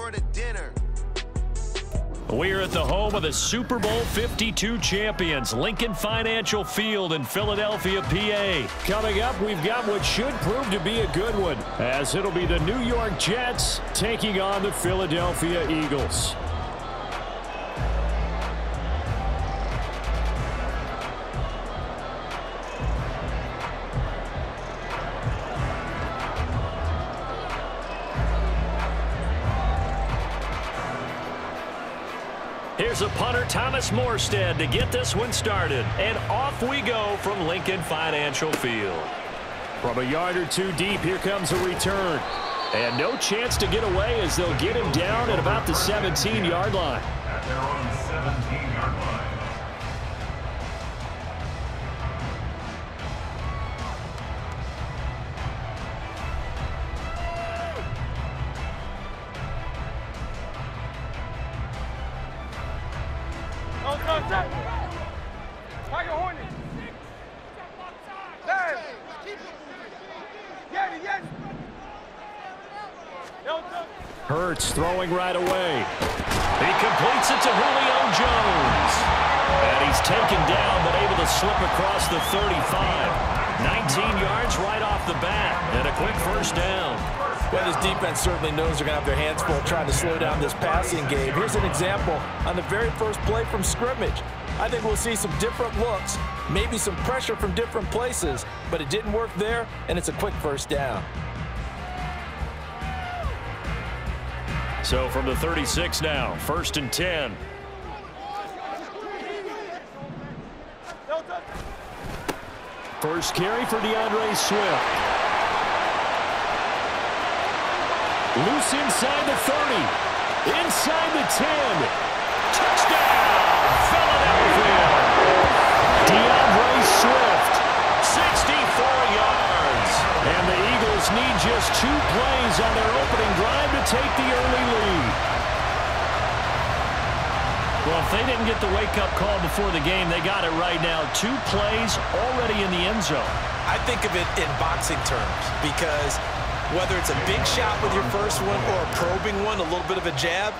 for the dinner. We're at the home of the Super Bowl 52 champions, Lincoln Financial Field in Philadelphia, PA. Coming up, we've got what should prove to be a good one, as it'll be the New York Jets taking on the Philadelphia Eagles. Here's a punter, Thomas Morstead, to get this one started. And off we go from Lincoln Financial Field. From a yard or two deep, here comes a return. And no chance to get away as they'll get him down at about the 17-yard line. At their own 17-yard line. Hurts throwing right away. He completes it to Julio Jones. And he's taken down, but able to slip across the 35. 19 yards right off the bat, and a quick first down. Well, this defense certainly knows they're going to have their hands full trying to slow down this passing game. Here's an example on the very first play from scrimmage. I think we'll see some different looks, maybe some pressure from different places, but it didn't work there, and it's a quick first down. So from the 36 now, 1st and 10. First carry for DeAndre Swift. Loose inside the 30. Inside the 10. Touchdown, Philadelphia. DeAndre Swift, 64 yards. And the Eagles need just 2 plays on their opening drive to take the early lead. Well, if they didn't get the wake-up call before the game, they got it right now. 2 plays already in the end zone. I think of it in boxing terms because whether it's a big shot with your first one or a probing one, a little bit of a jab,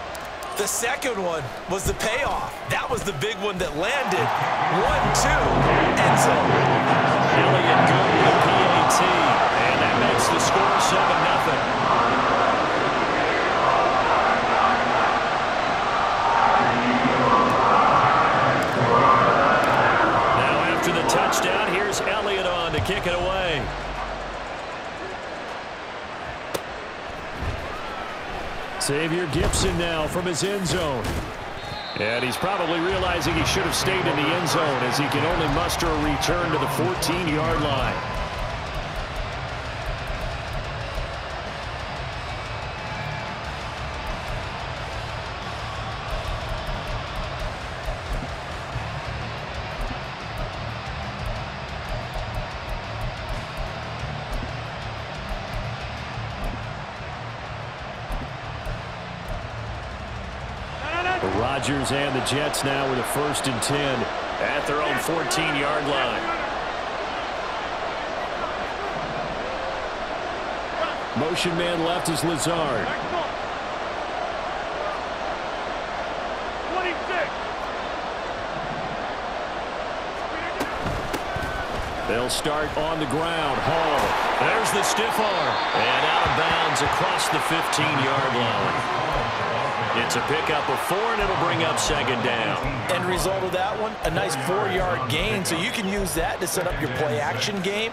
the second one was the payoff. That was the big one that landed. 1-2, end zone. Elliott good with the PAT, and that makes the score 7-0. Touchdown. Here's Elliott on to kick it away. Xavier Gipson now from his end zone. And he's probably realizing he should have stayed in the end zone as he can only muster a return to the 14-yard line. Rodgers and the Jets now with a 1st and 10 at their own 14-yard line. Motion man left is Lazard. 26. They'll start on the ground. Hall. There's the stiff arm. And out of bounds across the 15-yard line. It's a pickup of 4, and it'll bring up 2nd down. End result of that one, a nice 4-yard gain, so you can use that to set up your play-action game,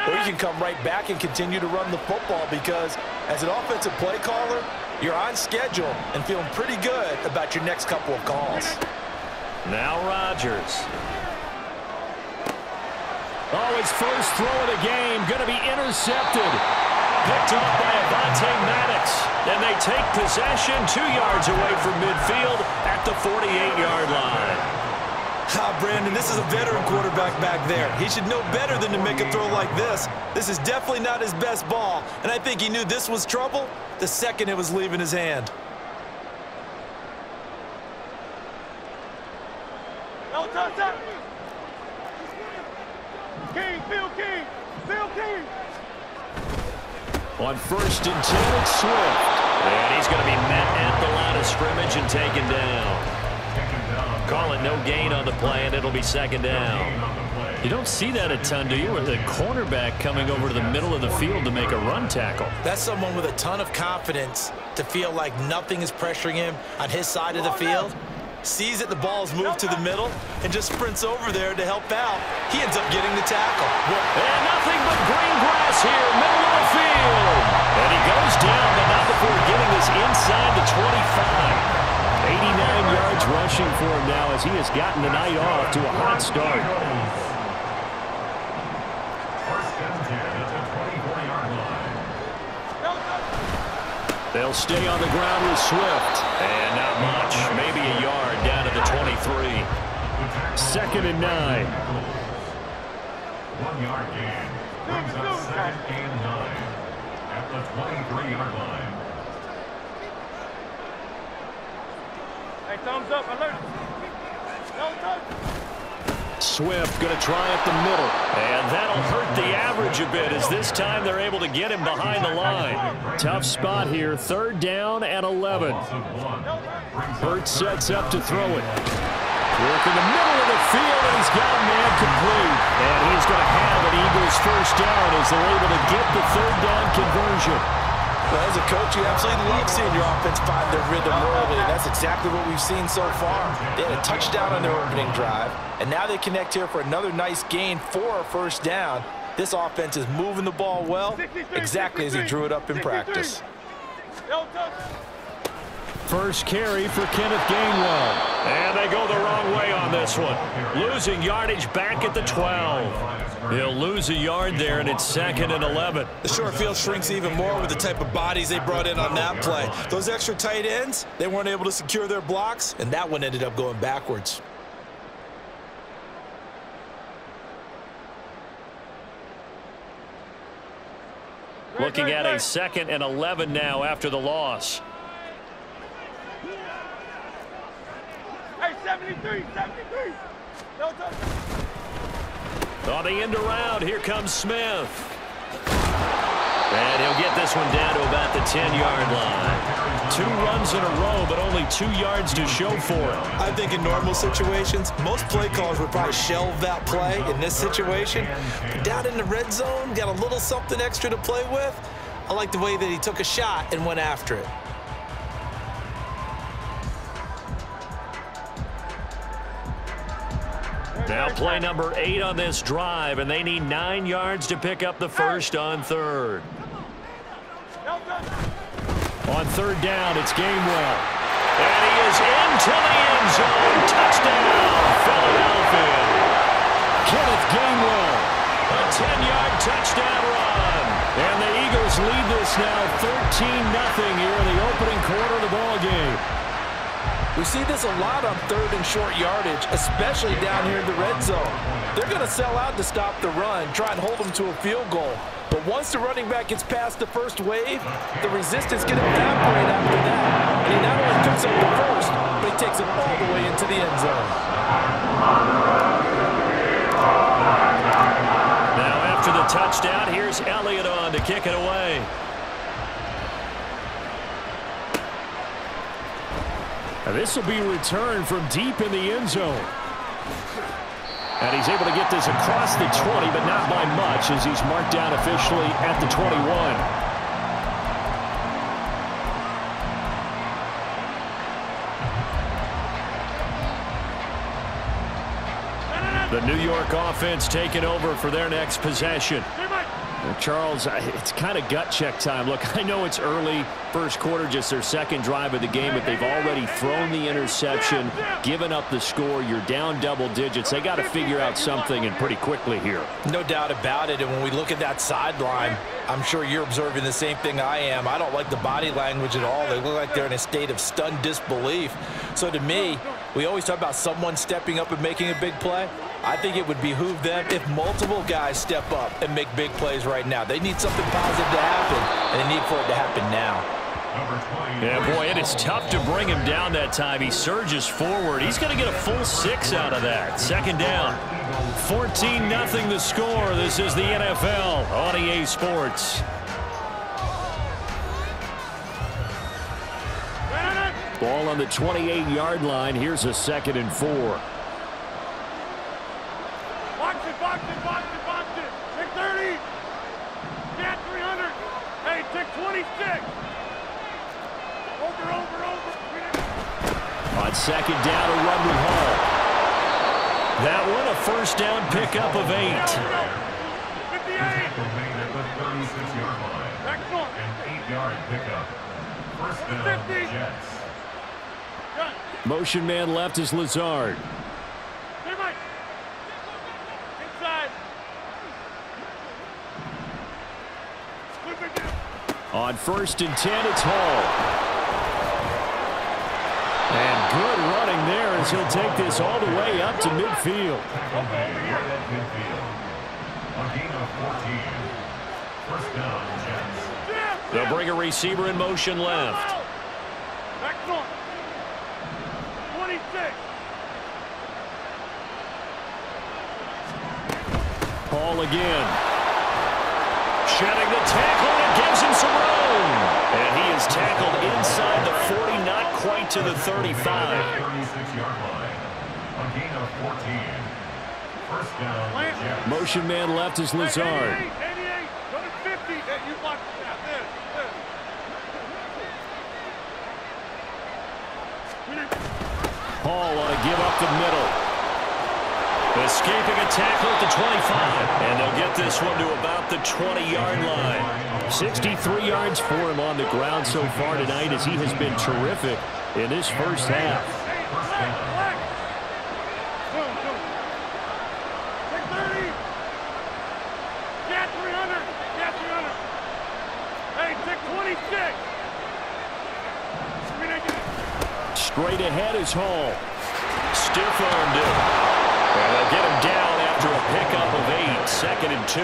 or you can come right back and continue to run the football because as an offensive play caller, you're on schedule and feeling pretty good about your next couple of calls. Now Rodgers. Oh, his first throw of the game going to be intercepted. Picked off by Avonte Maddox. And they take possession 2 yards away from midfield at the 48-yard line. Brandon, this is a veteran quarterback back there. He should know better than to make a throw like this. This is definitely not his best ball. And I think he knew this was trouble the second it was leaving his hand. On 1st and 10, it's Swift. And he's going to be met at the line of scrimmage and taken down. Call it no gain on the play, and it'll be second down. You don't see that a ton, do you, with a cornerback coming over to the middle of the field to make a run tackle? That's someone with a ton of confidence to feel like nothing is pressuring him on his side of the field. Sees that the ball is moved to the middle and just sprints over there to help out. He ends up getting the tackle. And nothing but green grass here, middle of the field. And he goes down, but not before getting this inside the 25. 89 yards rushing for him now as he has gotten the night off to a hot start. First and 10 at the 24-yard line. They'll stay on the ground with Swift. And not much, maybe a yard down to the 23. Second and 9. 1 yard gain. Brings up second and 9 at the 23-yard line. Hey, thumbs up, alert. Thumbs up. Swift going to try up the middle. And that'll hurt the average a bit as this time they're able to get him behind the line. Tough spot here. Third down and 11. Hurts sets up to throw it. Work in the middle of the field, and he's got a man complete. And he's going to have an Eagles first down as they're able to get the third down conversion. Well, as a coach, you absolutely love seeing your offense find their rhythm early. That's exactly what we've seen so far. They had a touchdown on their opening drive, and now they connect here for another nice gain for a first down. This offense is moving the ball well, exactly as he drew it up in practice. First carry for Kenneth Gainwell. And they go the wrong way on this one. Losing yardage back at the 12. He'll lose a yard there, and it's second and 11. The short field shrinks even more with the type of bodies they brought in on that play. Those extra tight ends, they weren't able to secure their blocks, and that one ended up going backwards. Looking at a second and 11 now after the loss. Hey, 73, 73. No touch. On the end around, here comes Smith. And he'll get this one down to about the 10-yard line. 2 runs in a row, but only 2 yards to show for it. I think in normal situations, most play callers would probably shelve that play in this situation. But down in the red zone, got a little something extra to play with. I like the way that he took a shot and went after it. Now play number 8 on this drive, and they need 9 yards to pick up the first on third. On third down, it's Gainwell. And he is into the end zone. Touchdown, Philadelphia. Kenneth Gainwell, a 10-yard touchdown run. And the Eagles lead this now 13-0 here in the opening quarter of the ballgame. We see this a lot on third and short yardage, especially down here in the red zone. They're going to sell out to stop the run, try and hold them to a field goal. But once the running back gets past the first wave, the resistance can evaporate after that. And he not only picks up the first, but he takes it all the way into the end zone. Now after the touchdown, here's Elliott on to kick it away. And this will be returned from deep in the end zone. And he's able to get this across the 20, but not by much as he's marked down officially at the 21. The New York offense taking over for their next possession. Charles, it's kind of gut check time. Look, I know it's early, first quarter, just their second drive of the game, but they've already thrown the interception, given up the score. You're down double digits. They got to figure out something, and pretty quickly here. No doubt about it, and when we look at that sideline, I'm sure you're observing the same thing I am. I don't like the body language at all. They look like they're in a state of stunned disbelief. So to me, we always talk about someone stepping up and making a big play. I think it would behoove them if multiple guys step up and make big plays right now. They need something positive to happen, and they need for it to happen now. Yeah, boy, it is tough to bring him down that time. He surges forward. He's going to get a full 6 out of that. Second down. 14-0 the score. This is the NFL on EA Sports. Ball on the 28-yard line. Here's a 2nd and 4. Box it, box it, box it, box it. Take 30. Get 300. Hey, take 26. Over. On 2nd down, a run with Hall. That one, a 1st down pickup of 8. 58. Tackle made at the 36-yard line. Excellent. An 8-yard pickup. First down, 50. Jets. Done. Motion man left is Lazard. Hey, Mike. Inside. On 1st and 10, it's Hall. And good running there as he'll take this all the way up to midfield. Tackle made right at midfield. A gain of 14. First down, Jets. They'll bring a receiver in motion left. Excellent. 26. Hall again. Shedding the tackle, and it gives him some room. And he is tackled inside the 40, not quite to the 35. 36-yard line. A gain of 14. First down, Jets. Motion man left is Lazard. 88. Go to 50. Hey, you block it out. Hall on a give up the middle. Escaping a tackle at the 25. And they'll get this one to about the 20-yard line. 63 yards for him on the ground so far tonight as he has been terrific in this first half. Take 30. Get 300. Get 300. Hey, take 26. Straight ahead is Hall. Stiff-armed him. And they'll get him down after a pickup of 8. 2nd and 2.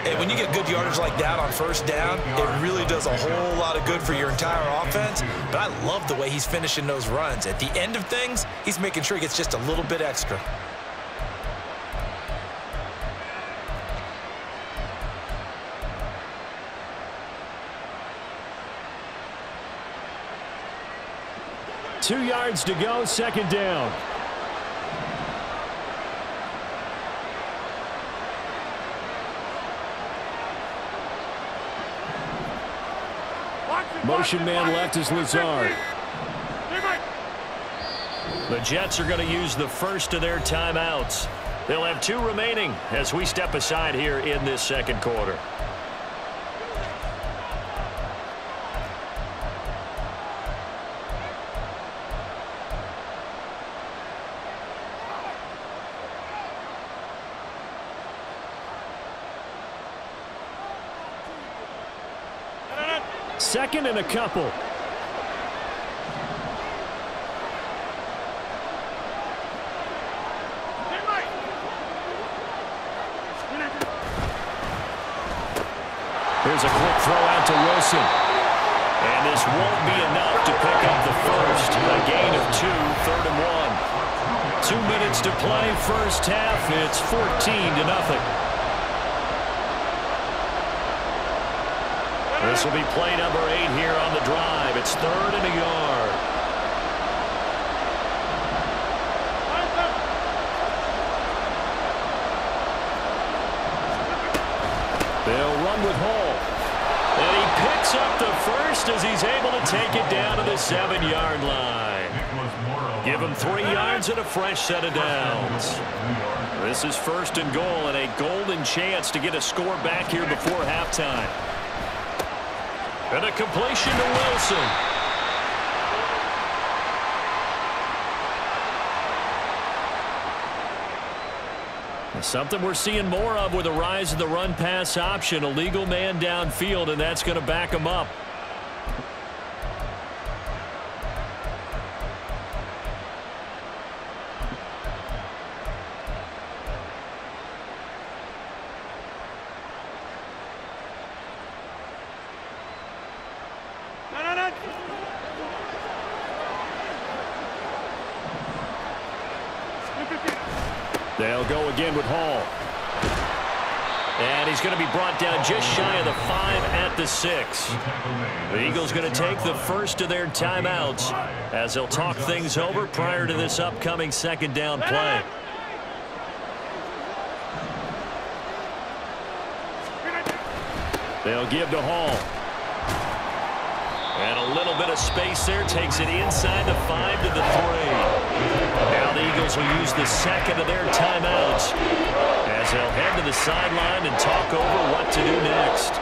And when you get good yardage like that on 1st down, it really does a whole lot of good for your entire offense. But I love the way he's finishing those runs. At the end of things, he's making sure he gets just a little bit extra. Two yards to go, 2nd down. Motion man left is Lazard. The Jets are going to use the first of their timeouts. They'll have 2 remaining as we step aside here in this 2nd quarter. Second and a couple. Here's a quick throw out to Wilson. And this won't be enough to pick up the first. A gain of 2, 3rd and 1. 2 minutes to play, first half. It's 14-0. This will be play number 8 here on the drive. It's 3rd and a yard. They'll run with Hall. And he picks up the first as he's able to take it down to the 7-yard line. Give him 3 yards and a fresh set of downs. This is 1st and goal and a golden chance to get a score back here before halftime. And a completion to Wilson. Something we're seeing more of with the rise of the run-pass option. A legal man downfield, and that's going to back him up. They'll go again with Hall. And he's going to be brought down just shy of the 5 at the 6. The Eagles going to take the first of their timeouts as they'll talk things over prior to this upcoming second down play. They'll give to Hall. And a little bit of space there. Takes it inside the 5 to the 3. Now the Eagles will use the second of their timeouts as they'll head to the sideline and talk over what to do next.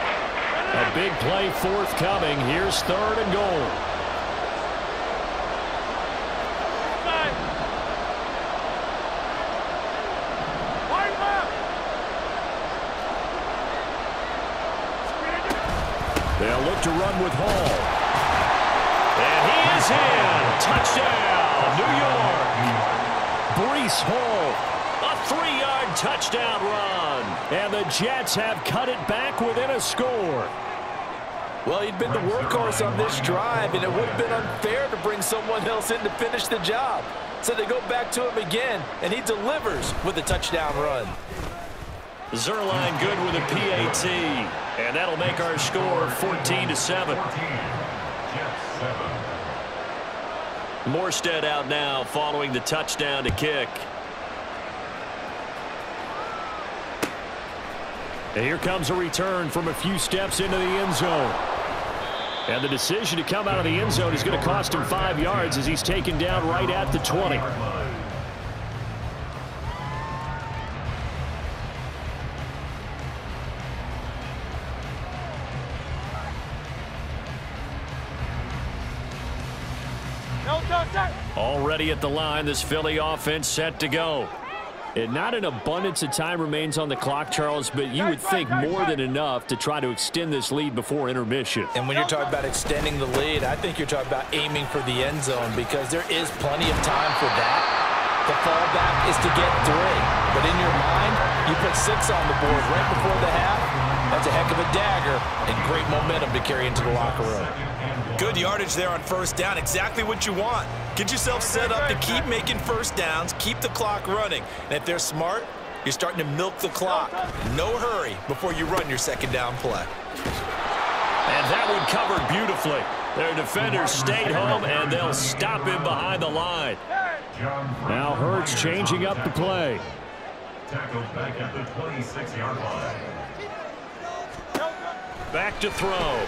A big play forthcoming. Here's 3rd and goal. They'll look to run with Hall. And he is in. Touchdown, New York. Breece Hall, a 3-yard touchdown run. And the Jets have cut it back within a score. Well, he'd been the workhorse on this drive, and it would have been unfair to bring someone else in to finish the job. So they go back to him again, and he delivers with a touchdown run. Zuerlein good with a PAT, and that'll make our score 14-7. Morstead out now following the touchdown to kick. And here comes a return from a few steps into the end zone. And the decision to come out of the end zone is going to cost him 5 yards as he's taken down right at the 20. Already at the line, this Philly offense set to go. And not an abundance of time remains on the clock, Charles, but you would think more than enough to try to extend this lead before intermission. And when you're talking about extending the lead, I think you're talking about aiming for the end zone because there is plenty of time for that. The fallback is to get 3. But in your mind, you put 6 on the board right before the half. That's a heck of a dagger and great momentum to carry into the locker room. Good yardage there on first down. Exactly what you want. Get yourself set up to keep making first downs, keep the clock running. And if they're smart, you're starting to milk the clock. No hurry before you run your second down play. And that one covered beautifully. Their defenders stayed home, and they'll stop him behind the line. Now Hurts changing up the play. Tackled back at the 26-yard line. Back to throw.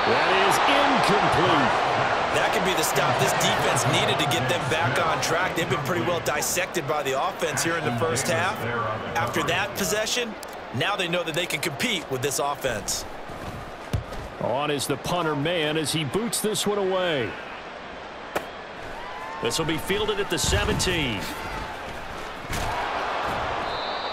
That is incomplete. That could be the stop this defense needed to get them back on track. They've been pretty well dissected by the offense here in the first half. After that possession, now they know that they can compete with this offense. On is the punter man as he boots this one away. This will be fielded at the 17.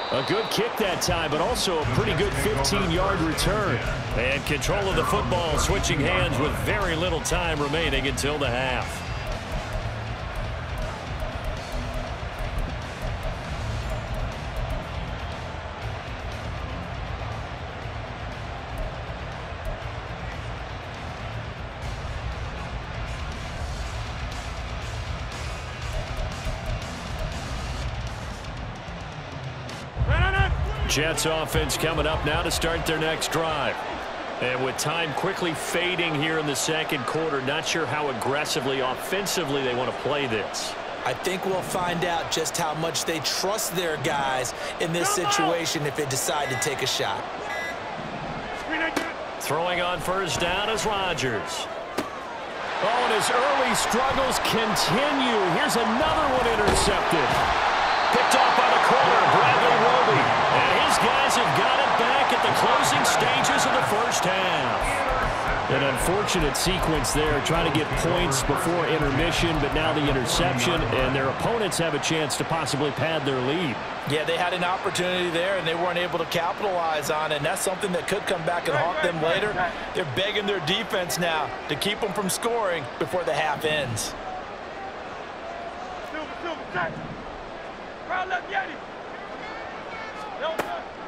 A good kick that time, but also a pretty good 15-yard return. And control of the football switching hands with very little time remaining until the half. Jets offense coming up now to start their next drive. And with time quickly fading here in the second quarter, not sure how aggressively, offensively they want to play this. I think we'll find out just how much they trust their guys in this situation if they decide to take a shot. Throwing on first down is Rodgers. Oh, and his early struggles continue. Here's another one intercepted. Picked off by the corner, Bradley Roby. And his guys have got it back at the closing stages of the first half. An unfortunate sequence there, trying to get points before intermission, but now the interception, and their opponents have a chance to possibly pad their lead. Yeah, they had an opportunity there, and they weren't able to capitalize on it, and that's something that could come back and haunt them later. They're begging their defense now to keep them from scoring before the half ends.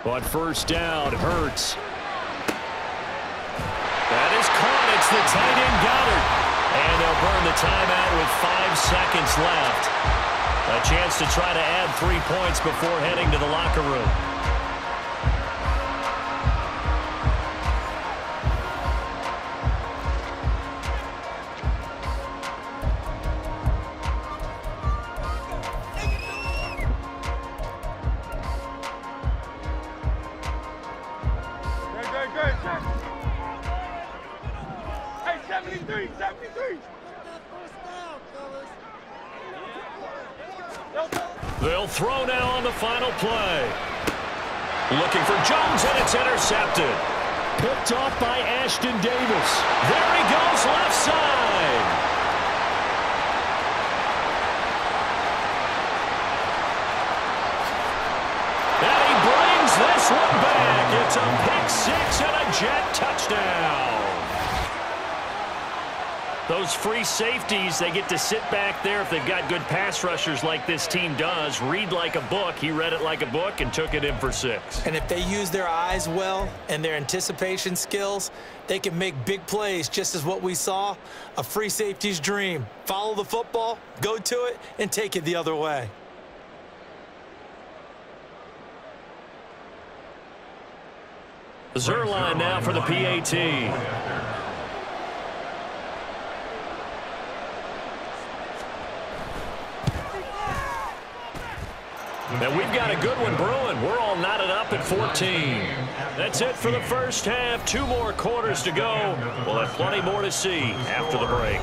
On first down, Hurts. That is caught. It's the tight end Goddard. And they'll burn the timeout with 5 seconds left. A chance to try to add 3 points before heading to the locker room. Hey, 73, 73. They'll throw now on the final play. Looking for Jones, and it's intercepted. Picked off by Ashton Davis. There he goes, left side. And he brings this one back. It's a pick six and a Jet touchdown. Those free safeties, they get to sit back there if they've got good pass rushers like this team does. Read like a book. He read it like a book and took it in for 6. And if they use their eyes well and their anticipation skills, they can make big plays, just as what we saw, a free safety's dream. Follow the football, go to it, and take it the other way. Zuerlein now for the PAT. And we've got a good one brewing. We're all knotted up at 14. That's it for the first half. 2 more quarters to go. We'll have plenty more to see after the break.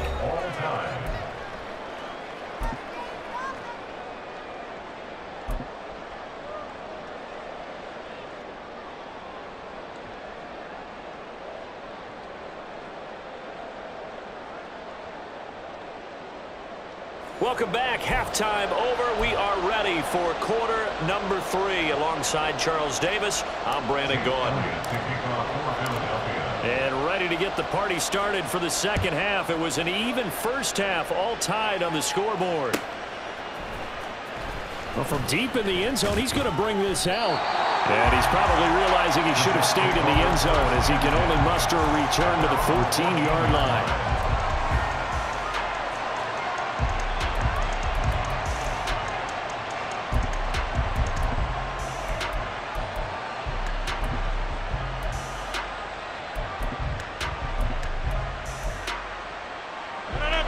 Welcome back. Halftime over. We are ready for quarter number 3. Alongside Charles Davis, I'm Brandon Gaudin. And ready to get the party started for the second half. It was an even first half, all tied on the scoreboard. Well, from deep in the end zone, he's going to bring this out. And he's probably realizing he should have stayed in the end zone as he can only muster a return to the 14-yard line.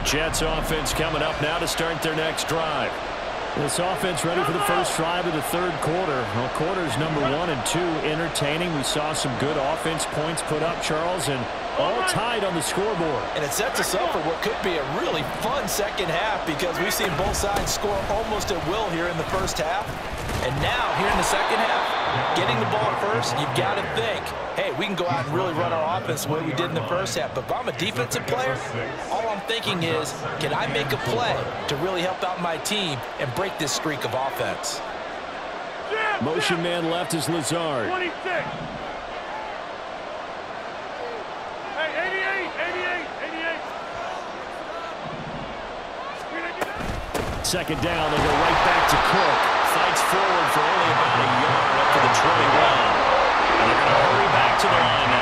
Jets offense coming up now to start their next drive. This offense ready for the first drive of the third quarter. Well, quarters number 1 and 2 entertaining. We saw some good offense points put up, Charles, and all tied on the scoreboard. And it sets us up for what could be a really fun second half because we've seen both sides score almost at will here in the first half. And now, here in the second half, getting the ball first, you've got to think, hey, we can go out and really run our offense the way we did in the first half. But if I'm a defensive player, all I'm thinking is, can I make a play to really help out my team and break this streak of offense? Motion man left is Lazard. 26. Hey, 88. Second down, they'll go right back to Cook. Fights forward for only about a yard up to the 21. And they're going to hurry back to the line now.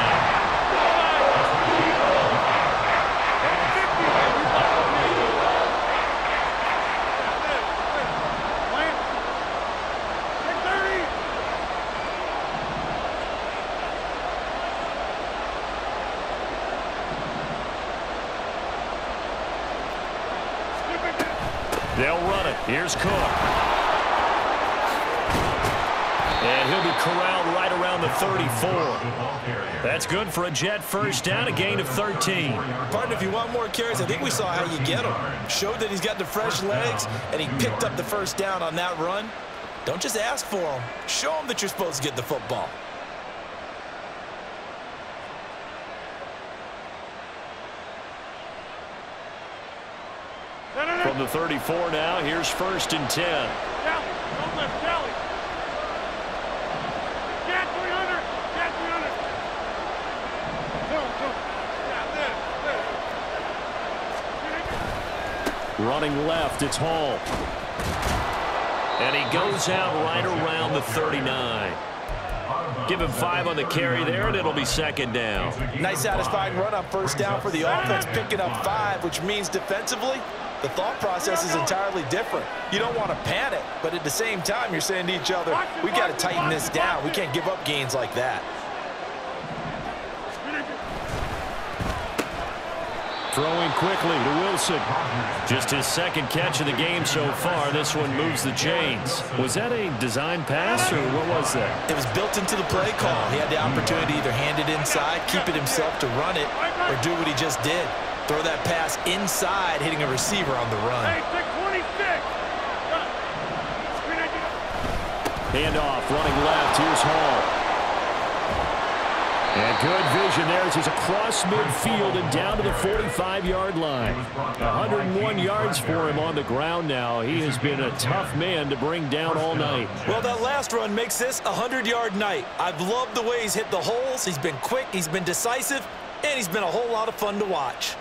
They'll run it. Here's Cook. And he'll be corralled right around the 34. That's good for a Jet first down, a gain of 13. Partner, if you want more carries, I think we saw how you get him. Showed that he's got the fresh legs, and he picked up the first down on that run. Don't just ask for him. Show him that you're supposed to get the football. From the 34 now, here's 1st and 10. Tally, don't lift, Tally. Get 300, get 300. Yeah, Running left, it's Hall. And he goes out right around the 39. Give him 5 on the carry there, and it'll be second down. Nice satisfying run on first down for the offense, picking up 5, which means defensively, the thought process is entirely different. You don't want to panic, but at the same time, you're saying to each other, we got to tighten this down. We can't give up gains like that. Throwing quickly to Wilson. Just his second catch of the game so far. This one moves the chains. Was that a design pass, or what was that? It was built into the play call. He had the opportunity to either hand it inside, keep it himself to run it, or do what he just did. Throw that pass inside, hitting a receiver on the run. Hey, 26. Handoff, running left. Here's Hall. And good vision there as he's across midfield and down to the 45-yard line. 101 yards for him on the ground now. He has been a tough man to bring down all night. Well, that last run makes this a 100-yard night. I've loved the way he's hit the holes. He's been quick, he's been decisive, and he's been a whole lot of fun to watch.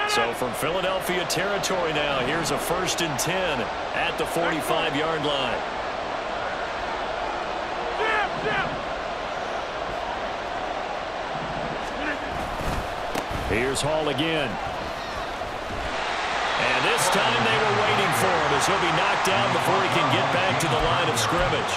So from Philadelphia territory now, here's a 1st and 10 at the 45-yard line. Here's Hall again. And this time they were waiting for him as he'll be knocked down before he can get back to the line of scrimmage.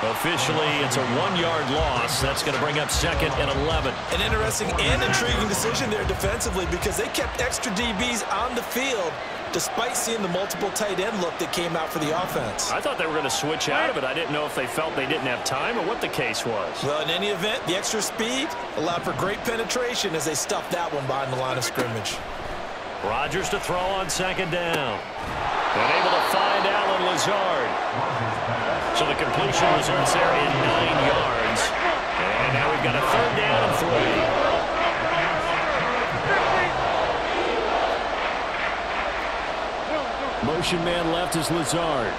Officially, it's a 1-yard loss. That's going to bring up 2nd and 11. An interesting and intriguing decision there defensively because they kept extra DBs on the field despite seeing the multiple tight end look that came out for the offense. I thought they were going to switch out of it. I didn't know if they felt they didn't have time or what the case was. Well, in any event, the extra speed allowed for great penetration as they stuffed that one behind the line of scrimmage. Rodgers to throw on 2nd down. And able to find Allen Lazard. So the completion results there in 9 yards. And now we've got a 3rd down and 3. Motion man left is Lazard.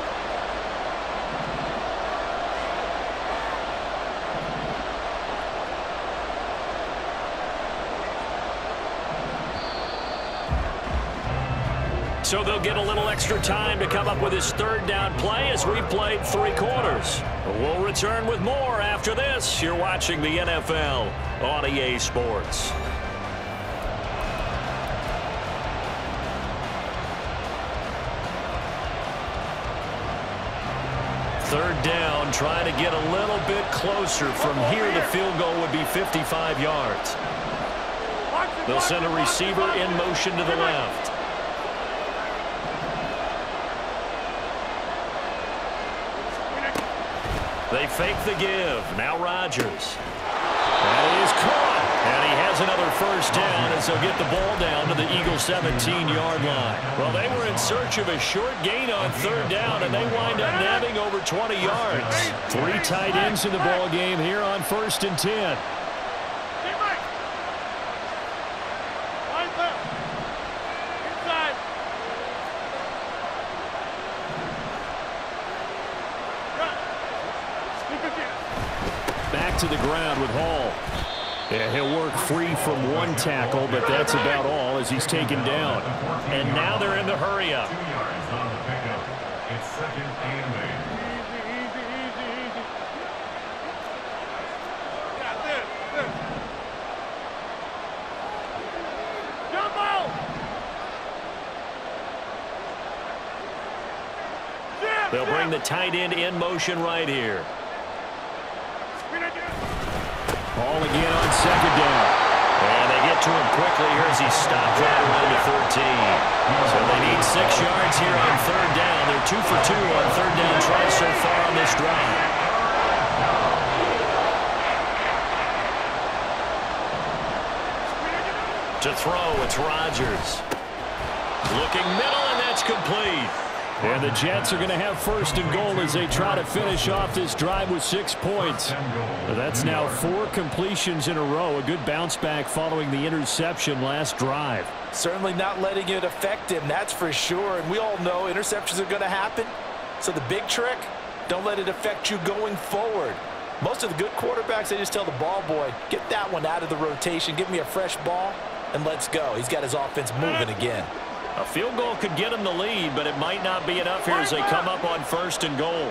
So they'll get a little extra time to come up with his 3rd down play as we've played 3 quarters. We'll return with more after this. You're watching the NFL on EA Sports. Third down, trying to get a little bit closer. From here, the field goal would be 55 yards. They'll send a receiver in motion to the left. They fake the give. Now Rodgers. That is caught. And he has another 1st down as they'll get the ball down to the Eagles' 17-yard line. Well, they were in search of a short gain on 3rd down, and they wind up nabbing over 20 yards. 3 tight ends in the ball game here on 1st and 10. Back to the ground with Hall. Yeah, he'll work free from 1 tackle, but that's about all as he's taken down. And now they're in the hurry-up. 2 yards on the pickup. It's 2nd and 8. Easy. Got this. Jump out! They'll bring the tight end in motion right here. Ball again on 2nd down. And they get to him quickly here as he stopped right around the 13. So they need 6 yards here on 3rd down. They're 2 for 2 on 3rd down tries so far on this drive. To throw, it's Rodgers. Looking middle, and that's complete. And the Jets are going to have 1st and goal as they try to finish off this drive with 6 points. That's now 4 completions in a row. A good bounce back following the interception last drive. Certainly not letting it affect him, that's for sure. And we all know interceptions are going to happen. So the big trick, don't let it affect you going forward. Most of the good quarterbacks, they just tell the ball boy, get that one out of the rotation, give me a fresh ball, and let's go. He's got his offense moving again. A field goal could get him the lead, but it might not be enough here as they come up on 1st and goal.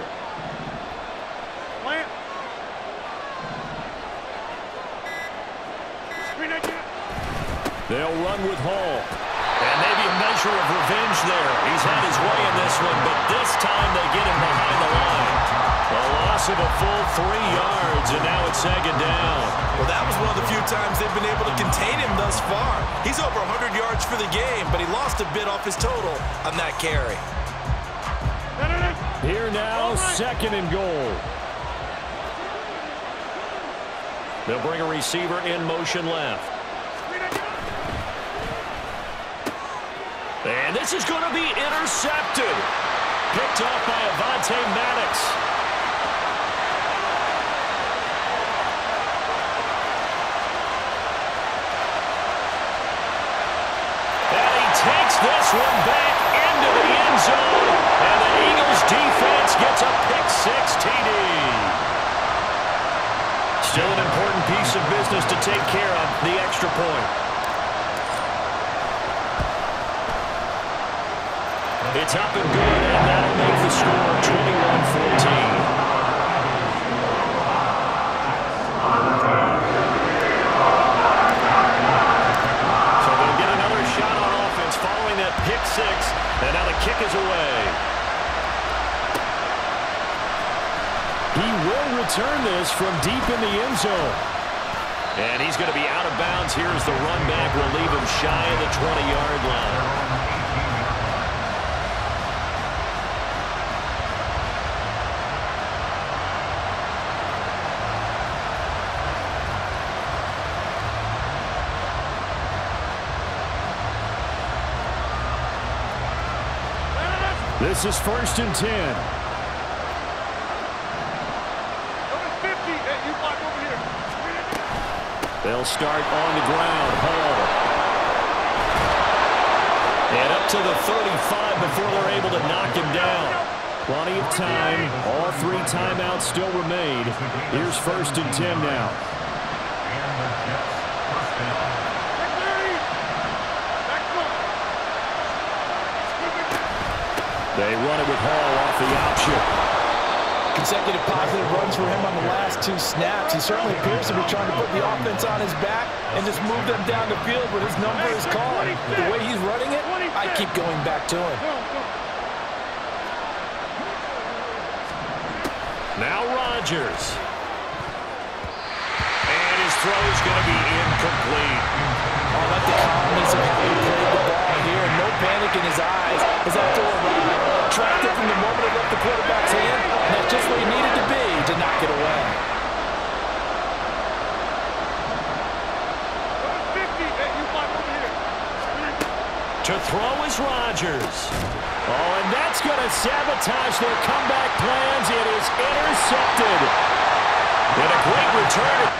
They'll run with Hall. And maybe a measure of revenge there. He's had his way in this one, but this time they get him behind the line. A loss of a full 3 yards, and now it's second down. Well, that was one of the few times they've been able to contain him thus far. He's over 100 yards for the game, but he lost a bit off his total on that carry. Here now, second and goal. They'll bring a receiver in motion left. And this is going to be intercepted. Picked off by Avonte Maddox. And he takes this one back into the end zone. And the Eagles defense gets a pick-6 TD. Still an important piece of business to take care of, the extra point. It's up and good, and that'll make the score 21-14. So they'll get another shot on offense following that pick-6, and now the kick is away. He will return this from deep in the end zone. And he's going to be out of bounds. Here's the run back. Will leave him shy of the 20-yard line. This is 1st and 10. Number 50. Hey, you block over here. They'll start on the ground. Hall. And up to the 35 before they're able to knock him down. Plenty of time. All 3 timeouts still remain. Here's 1st and 10 now. They run it with Hall off the option. Consecutive positive runs for him on the last 2 snaps. He certainly appears to be trying to put the offense on his back and just move them down the field when his number is called. The way he's running it, I keep going back to him. Now Rodgers. And his throw is going to be incomplete. I like the calmness of how he played the ball here. No panic in his eyes as that throw tracked it from the moment it left the quarterback's hand. And that's just where he needed to be to knock it away. To throw is Rodgers. Oh, and that's going to sabotage their comeback plans. It is intercepted. And a great return.